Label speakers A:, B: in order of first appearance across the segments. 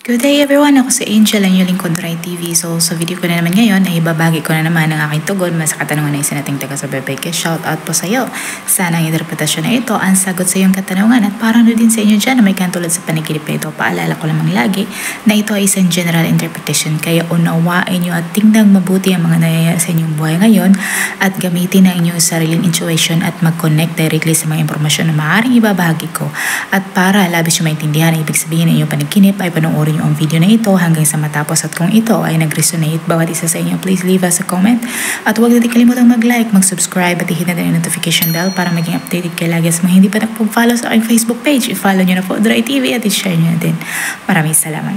A: Good day everyone! Ako si Angel, ang inyong lingkod Rai TV. So sa video ko na naman ngayon ay ibabagi ko na naman ang aking tugon sa katanungan na isa nating taga sa Bebeke. Shout out po sa iyo. Sana ang interpretasyon na ito ang sagot sa iyong katanungan at parang din sa inyo dyan na may katulad sa panaginip na ito. Paalala ko lamang lagi na ito ay isang general interpretation kaya unawain nyo at tingnan mabuti ang mga nangyayari sa inyong buhay ngayon at gamitin ang inyong sariling intuition at mag-connect directly sa mga impormasyon na maaaring ibabahagi ko. At para labis nyo maintindihan ang ibig sabihin ng inyong panaginip ay panoorin ang video na ito hanggang sa matapos at kung ito ay nag-resonate bawat isa sa inyo, please leave us a comment at huwag natin kalimutang mag-like, mag-subscribe at i-hit na din ang notification bell para maging updated kayo lagi sa mga hindi pa nagpo-follow sa aking Facebook page. I-follow nyo na po Rai TV at i-share nyo na din. Maraming salamat.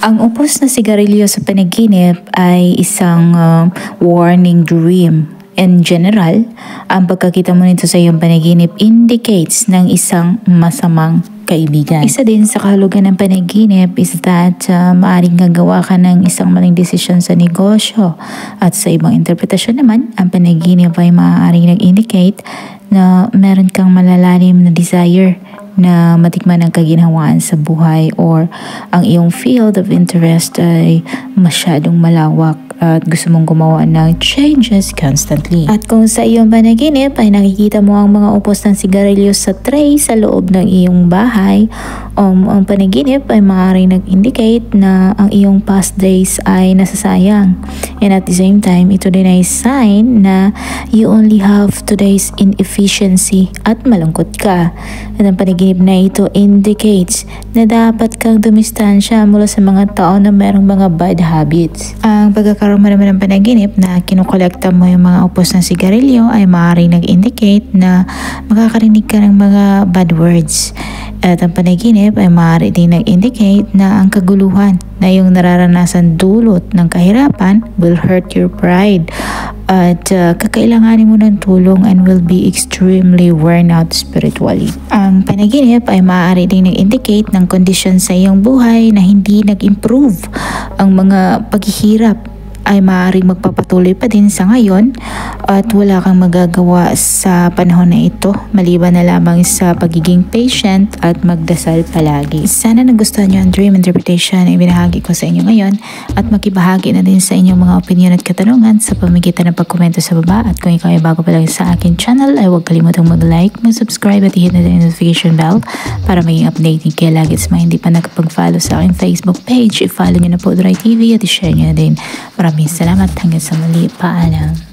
B: Ang upos na sigarilyo sa panaginip ay isang warning dream. In general, ang pagkakita mo nito sa iyong panaginip indicates ng isang masamang kaibigan. Isa din sa kahulugan ng panaginip is that maaaring gagawa ka ng isang maling desisyon sa negosyo. At sa ibang interpretasyon naman, ang panaginip ay maaaring nag-indicate na meron kang malalalim na desire na matikman ang kaginhawaan sa buhay or ang iyong field of interest ay masyadong malawak at gusto mong gumawa ng changes constantly. At kung sa iyong panaginip ay nakikita mo ang mga upos ng sigarilyo sa tray sa loob ng iyong bahay, ang panaginip ay maaaring nag-indicate na ang iyong past days ay nasasayang. And at the same time, ito din ay sign na you only have today's inefficiency at malungkot ka. At ang panaginip na ito indicates na dapat kang dumistansya mula sa mga tao na mayroong mga bad habits. Ang pagkakaroon mo naman ng panaginip na kinukolekta mo yung mga upos ng sigarilyo ay maaaring nag-indicate na makakarinig ka ng mga bad words. At ang panaginip ay maaari din nag-indicate na ang kaguluhan na yung nararanasan dulot ng kahirapan will hurt your pride at kakailanganin mo ng tulong and will be extremely worn out spiritually. Ang panaginip ay maaari din nag-indicate ng kondisyon sa iyong buhay na hindi nag-improve. Ang mga paghihirap ay maaaring magpapatuloy pa din sa ngayon at wala kang magagawa sa panahon na ito maliban na lamang sa pagiging patient at magdasal palagi. Sana nagustuhan nyo ang dream interpretation na ibinahagi ko sa inyo ngayon at makibahagi na din sa inyong mga opinion at katanungan sa pamagitan ng pagkomento sa baba. At kung ikaw ay bago pa lang sa akin channel ay huwag kalimutang mag-like, mag-subscribe at i-hit na din ang notification bell para maging updated kayo lagi sa mga hindi pa nakapag-follow sa aking Facebook page. I-follow nyo na po Rai TV at i-share nyo na din. Maraming salamat. Hanggang sa muli. Paalam.